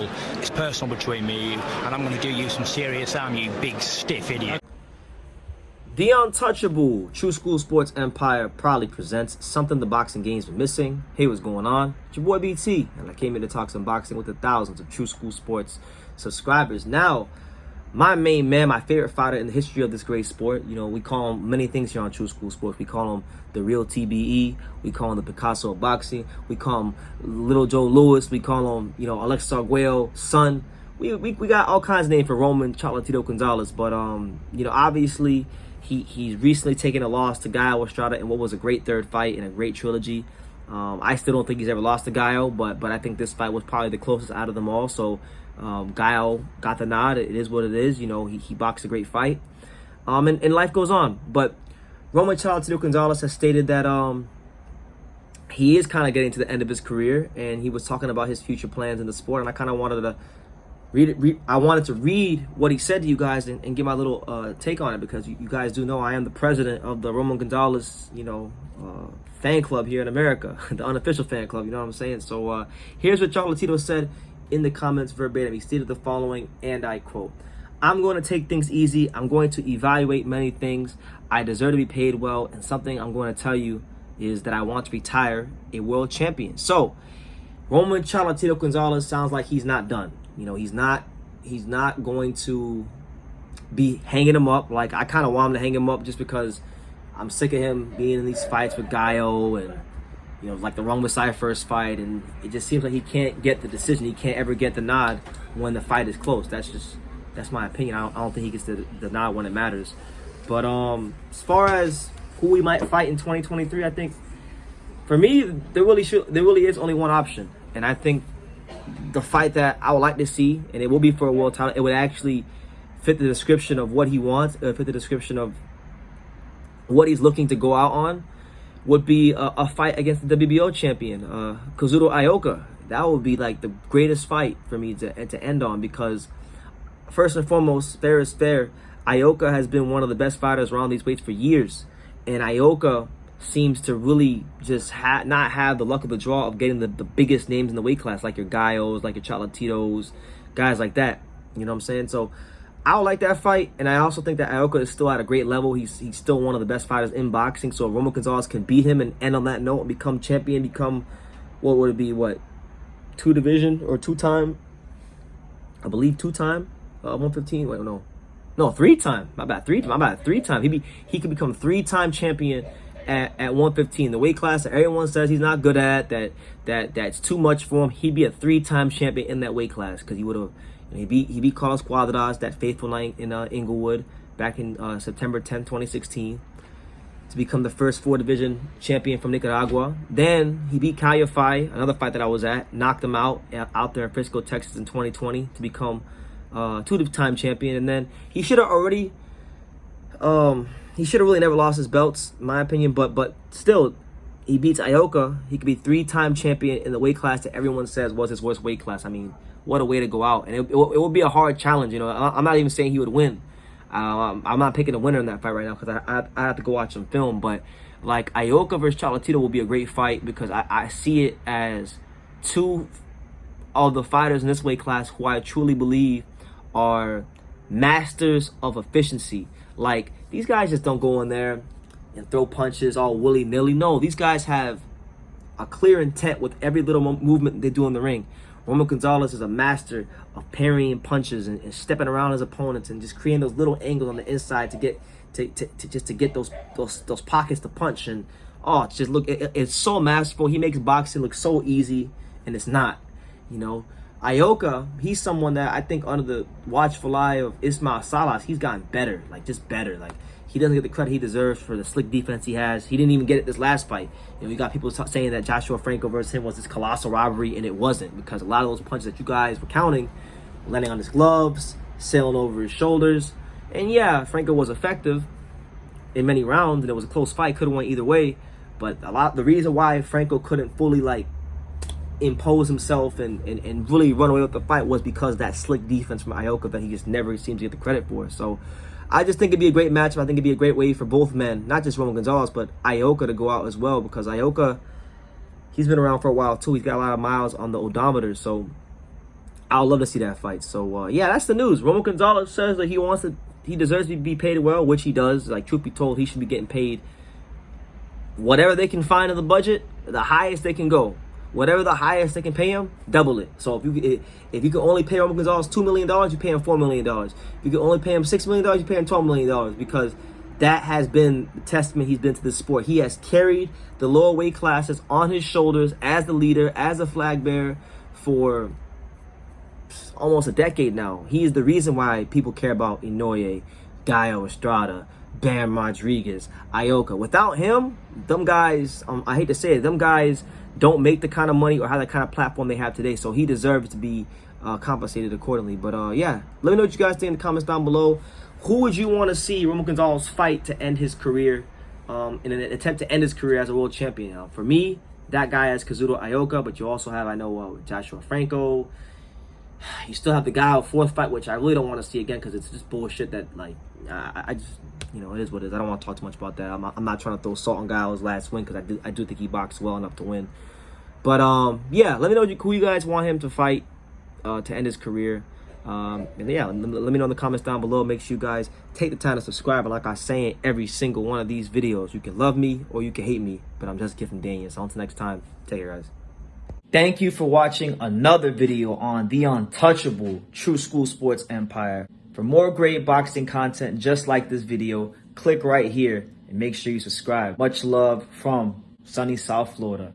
football. It's personal between me and you, and I'm going to do you some serious harm, you big stiff idiot. The Untouchable True School Sports Empire proudly presents something the boxing game's been missing. Hey, what's going on? It's your boy BT, and I came here to talk some boxing with the thousands of True School Sports subscribers. Now, my main man, my favorite fighter in the history of this great sport, you know, we call him many things here on True School Sports. We call him the real TBE. We call him the Picasso of boxing. We call him Little Joe Louis. We call him, you know, Alexis Arguello's son. We got all kinds of names for Roman Chocolatito Gonzalez, but you know, obviously he's recently taken a loss to Gaio Estrada in what was a great third fight in a great trilogy. I still don't think he's ever lost to Gaio, but I think this fight was probably the closest out of them all. So Gaio got the nod. It is what it is. You know, he boxed a great fight. And life goes on. But Roman Chocolatito Gonzalez has stated that he is kind of getting to the end of his career, and he was talking about his future plans in the sport. And I kind of wanted to I wanted to read what he said to you guys and give my little take on it, because you guys do know I am the president of the Roman Gonzalez, you know, fan club here in America, the unofficial fan club, you know what I'm saying? So here's what Chocolatito said in the comments verbatim. He stated the following, and I quote, "I'm going to take things easy. I'm going to evaluate many things. I deserve to be paid well, and something I'm going to tell you is that I want to retire a world champion." So Roman Chocolatito Gonzalez sounds like he's not done. You know, he's not going to be hanging him up. Like, I kind of want him to hang him up just because I'm sick of him being in these fights with Gaio and, you know, like the Wrong Messiah first fight, and it just seems like he can't get the decision. He can't ever get the nod when the fight is close. That's my opinion. I don't think he gets the nod when it matters. But as far as who we might fight in 2023, I think for me there really is only one option, and I think the fight that I would like to see, and it will be for a world title, it would actually fit the description of what he wants, fit the description of what he's looking to go out on, would be a fight against the WBO champion, Kazuto Ioka. That would be like the greatest fight for me to end on, because first and foremost, fair is fair. Ioka has been one of the best fighters around these weights for years, and Ioka seems to really just not have the luck of the draw of getting the biggest names in the weight class, like your Gaios, like your Chocolatitos, guys like that. You know what I'm saying? So I would like that fight, and I also think that Ioka is still at a great level. He's still one of the best fighters in boxing. So Roman Gonzalez can beat him and end on that note and become champion, become, what would it be, two-time, I believe two-time, 115, wait, no, three-time, my bad, three-time. He could become three-time champion at 115, the weight class that everyone says he's not good at, that's too much for him. He'd be a three-time champion in that weight class, because he would have, he beat Carlos Cuadras that faithful night in Inglewood back in September 10, 2016, to become the first 4-division champion from Nicaragua. Then he beat Caio Fai, another fight that I was at, knocked him out there in Frisco, Texas in 2020 to become two-time champion. And then he should have already he should have really never lost his belts, in my opinion, but still, he beats Ioka. He could be three-time champion in the weight class that everyone says was his worst weight class. I mean, what a way to go out. And it would be a hard challenge, you know. I'm not even saying he would win. I'm not picking a winner in that fight right now, because I have to go watch some film. But, like, Ioka versus Chocolatito will be a great fight, because I see it as two of the fighters in this weight class who I truly believe are masters of efficiency. Like, these guys just don't go in there and throw punches all willy-nilly. No, these guys have a clear intent with every little movement they do in the ring. Roman Gonzalez is a master of parrying punches and stepping around his opponents and just creating those little angles on the inside to get those pockets to punch. And it's just it's so masterful. He makes boxing look so easy, and it's not. You know, Ioka, he's someone that I think under the watchful eye of Ismail Salas, he's gotten better, like just better. Like, he doesn't get the credit he deserves for the slick defense he has. He didn't even get it this last fight. You know, you got people saying that Joshua Franco versus him was this colossal robbery, and it wasn't, because a lot of those punches that you guys were counting, landing on his gloves, sailing over his shoulders. And yeah, Franco was effective in many rounds, and it was a close fight, could have went either way. But the reason why Franco couldn't fully impose himself and really run away with the fight was because that slick defense from Ioka that he just never seems to get the credit for. So I just think it'd be a great matchup. I think it'd be a great way for both men, not just Roman Gonzalez, but Ioka to go out as well, because Ioka, he's been around for a while too. He's got a lot of miles on the odometer. So I would love to see that fight. So yeah, that's the news. Roman Gonzalez says that he deserves to be paid well, which he does. Like, truth be told, he should be getting paid whatever they can find in the budget, the highest they can go. Whatever the highest they can pay him, double it. So if you can only pay Roman Gonzalez $2 million, you pay him $4 million. If you can only pay him $6 million, you pay him $12 million, because that has been the testament he's been to this sport. He has carried the lower weight classes on his shoulders as the leader, as a flag bearer for almost a decade now. He is the reason why people care about Inoue, Gallo Estrada, Bam Rodriguez, Ioka. Without him, them guys, I hate to say it, them guys don't make the kind of money or have the kind of platform they have today. So he deserves to be compensated accordingly. But yeah, let me know what you guys think in the comments down below. Who would you want to see Roman Gonzalez fight to end his career, in an attempt to end his career as a world champion? For me, that guy is Kazuto Ioka, but you also have, I know, Joshua Franco. You still have the guy with fourth fight, which I really don't want to see again, because it's just bullshit that, like, I just, it is what it is. I don't want to talk too much about that. I'm not trying to throw salt on Gallo's last win, because I do think he boxed well enough to win. But yeah, let me know who you guys want him to fight to end his career. And yeah, let me know in the comments down below. Make sure you guys take the time to subscribe. And like I say in every single one of these videos, you can love me or you can hate me, but I'm just a kid from Daniel. So until next time, take care, guys. Thank you for watching another video on the untouchable True School Sports Empire. For more great boxing content just like this video, click right here and make sure you subscribe. Much love from sunny South Florida.